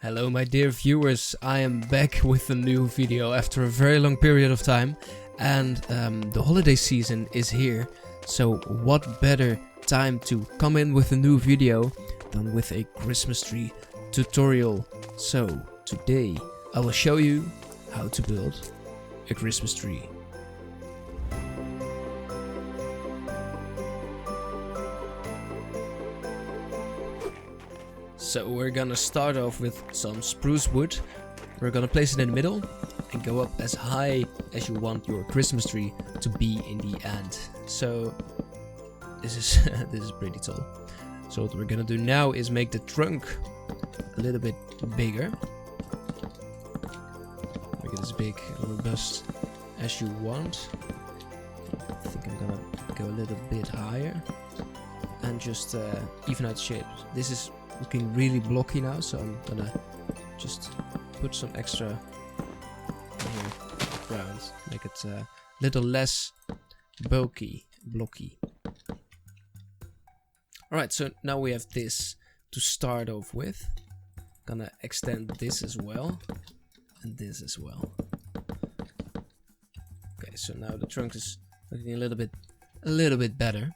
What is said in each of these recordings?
Hello my dear viewers, I am back with a new video after a very long period of time, and the holiday season is here, so what better time to come in with a new video than with a Christmas tree tutorial. So today I will show you how to build a Christmas tree. So we're gonna start off with some spruce wood. We're gonna place it in the middle and go up as high as you want your Christmas tree to be in the end. So this is this is pretty tall. So what we're gonna do now is make the trunk a little bit bigger. Make it as big and robust as you want. I think I'm gonna go a little bit higher and just even out shape. This is looking really blocky now, so I'm gonna just put some extra here around, make it a little less blocky. Alright, so now we have this to start off with. Gonna extend this as well and this as well. Okay, so now the trunk is looking a little bit better.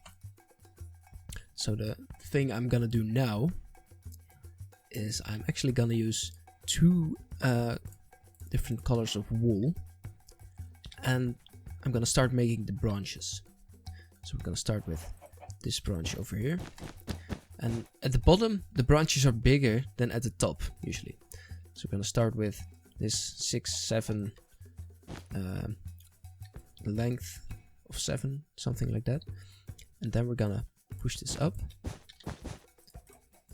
So the thing I'm gonna do now is I'm actually gonna use two different colors of wool, and I'm gonna start making the branches. So we're gonna start with this branch over here, and at the bottom the branches are bigger than at the top usually. So we're gonna start with this 6-7 length of 7, something like that, and then we're gonna push this up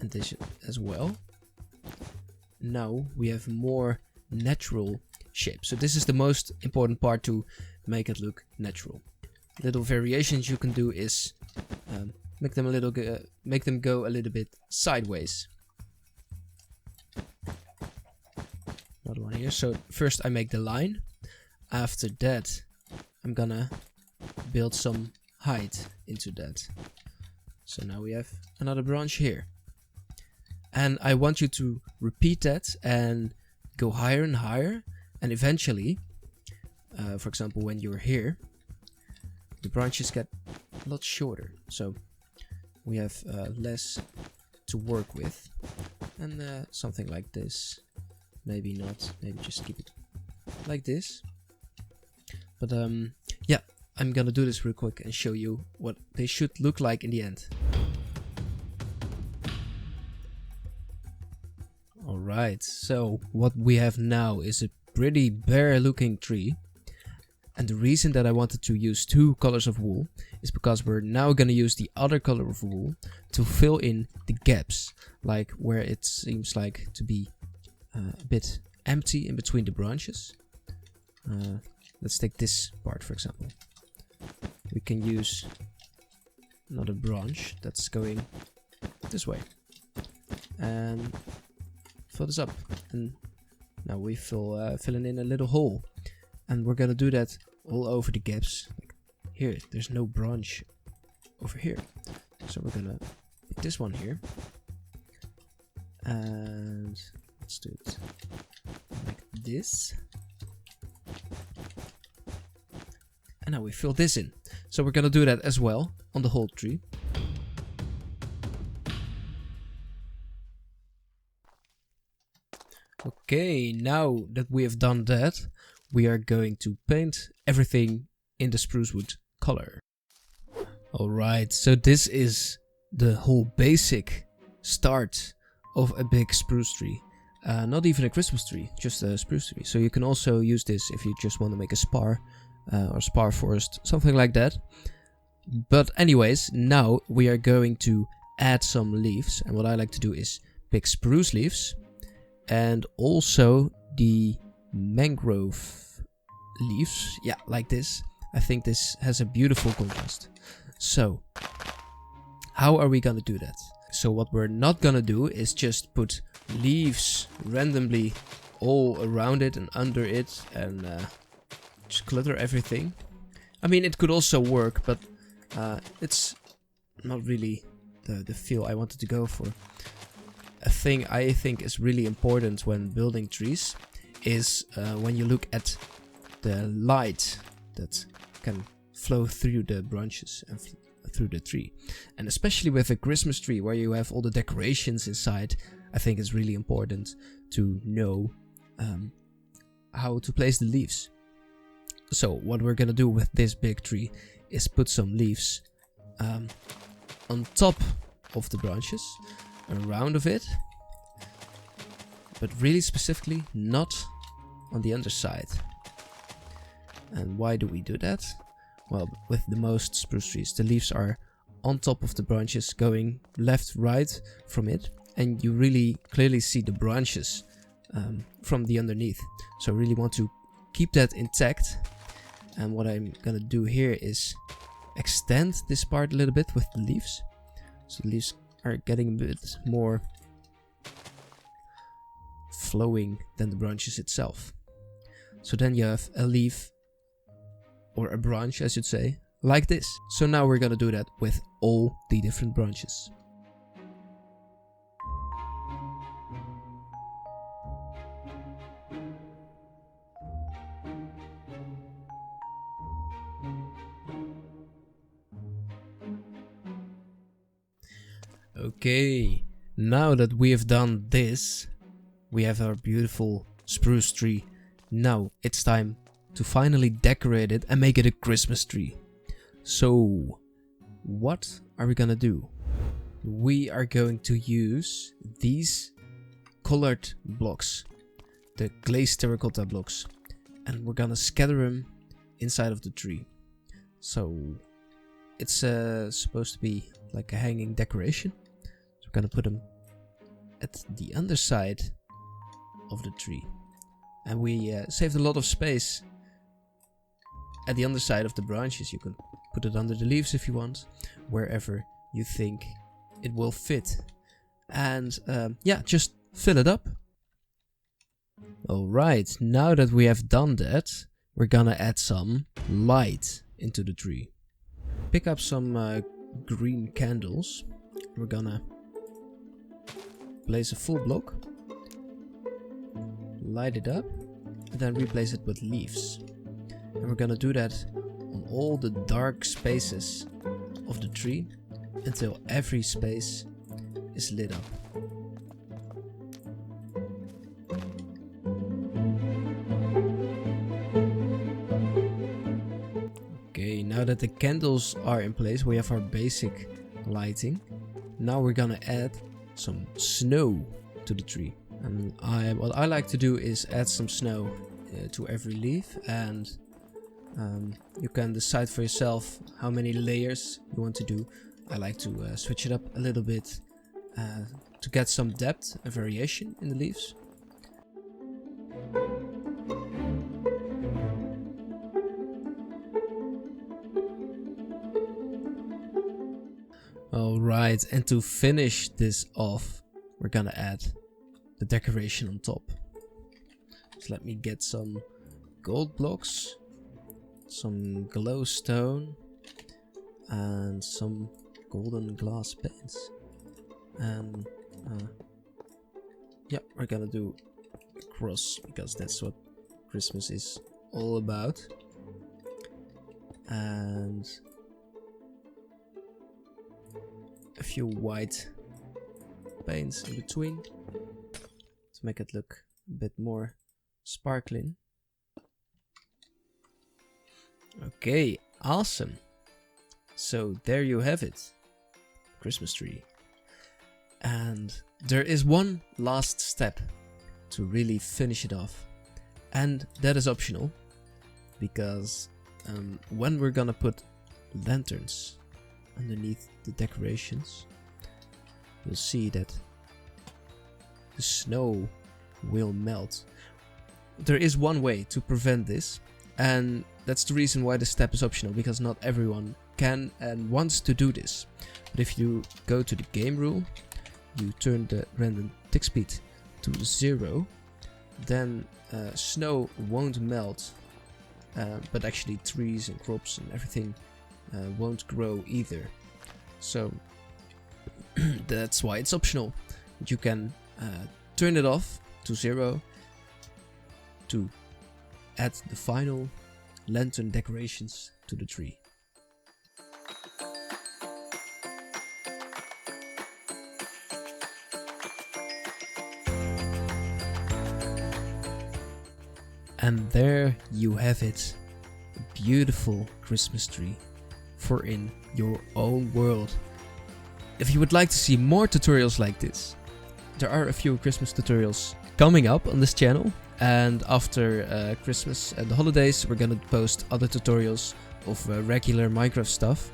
and this as well. Now we have more natural shape. So this is the most important part to make it look natural. Little variations you can do is make them go a little bit sideways. Another one here. So first I make the line. After that I'm gonna build some height into that. So now we have another branch here. And I want you to repeat that and go higher and higher. And eventually, for example, when you're here, the branches get a lot shorter. So we have less to work with. And something like this. Maybe not. Maybe just keep it like this. But yeah, I'm gonna do this real quick and show you what they should look like in the end. Alright, so what we have now is a pretty bare looking tree. And the reason that I wanted to use two colors of wool is because we're now going to use the other color of wool to fill in the gaps. Like where it seems like to be a bit empty in between the branches. Let's take this part for example. We can use another branch that's going this way. And fill this up, and now we filling in a little hole, and we're gonna do that all over the gaps. Like here, there's no branch over here, so we're gonna put this one here, and let's do it like this. And now we fill this in. So we're gonna do that as well on the whole tree. Okay, now that we have done that, we are going to paint everything in the spruce wood color. Alright, so this is the whole basic start of a big spruce tree. Not even a Christmas tree, just a spruce tree. So you can also use this if you just want to make a spar or spar forest, something like that. But anyways, now we are going to add some leaves, and what I like to do is pick spruce leaves. And also the mangrove leaves, yeah, like this. I think this has a beautiful contrast. So how are we gonna do that? So what we're not gonna do is just put leaves randomly all around it and under it and just clutter everything. I mean, it could also work, but it's not really the feel I wanted to go for. a thing I think is really important when building trees is when you look at the light that can flow through the branches and through the tree. And especially with a Christmas tree where you have all the decorations inside, I think it's really important to know how to place the leaves. So what we're gonna do with this big tree is put some leaves on top of the branches, around of it, but really specifically not on the underside. And why do we do that? Well, with the most spruce trees, the leaves are on top of the branches, going left, right from it, and you really clearly see the branches from the underneath. So I really want to keep that intact. And what I'm gonna do here is extend this part a little bit with the leaves. So the leaves are getting a bit more flowing than the branches itself. So then you have a leaf, or a branch I should say, like this. So now we're gonna do that with all the different branches. Okay, now that we have done this, we have our beautiful spruce tree. Now it's time to finally decorate it and make it a Christmas tree. So what are we gonna do? We are going to use these colored blocks, the glazed terracotta blocks, and we're gonna scatter them inside of the tree. So it's supposed to be like a hanging decoration. So we're gonna put them at the underside of the tree, and we saved a lot of space at the underside of the branches. You can put it under the leaves if you want, wherever you think it will fit. And yeah, just fill it up. Alright, now that we have done that, we're gonna add some light into the tree. Pick up some green candles. We're gonna place a full block, light it up, and then replace it with leaves. And we're gonna do that on all the dark spaces of the tree until every space is lit up. Okay, now that the candles are in place, we have our basic lighting. Now we're gonna add some snow to the tree. And what I like to do is add some snow to every leaf, and you can decide for yourself how many layers you want to do. I like to switch it up a little bit to get some depth and variation in the leaves. Alright, and to finish this off, we're gonna add the decoration on top. So let me get some gold blocks, some glowstone, and some golden glass paints. And yeah, we're gonna do a cross because that's what Christmas is all about. And a few white paints in between to make it look a bit more sparkling. Okay, awesome. So there you have it, Christmas tree. And there is one last step to really finish it off, and that is optional, because when we're gonna put lanterns underneath the decorations, you'll see that the snow will melt. There is one way to prevent this, and that's the reason why the step is optional, because not everyone can and wants to do this. But if you go to the game rule, you turn the random tick speed to 0, then snow won't melt, but actually trees and crops and everything won't grow either. So that's why it's optional. You can turn it off to 0 to add the final lantern decorations to the tree. And there you have it, a beautiful Christmas tree for in your own world. If you would like to see more tutorials like this, there are a few Christmas tutorials coming up on this channel, and after Christmas and the holidays we're gonna post other tutorials of regular Minecraft stuff.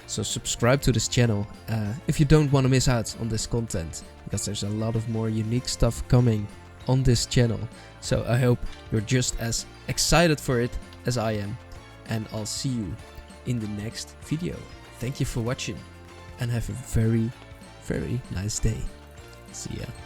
So subscribe to this channel if you don't want to miss out on this content, because there's a lot of more unique stuff coming on this channel. So I hope you're just as excited for it as I am, and I'll see you in the next video. Thank you for watching and have a very, very nice day. See ya.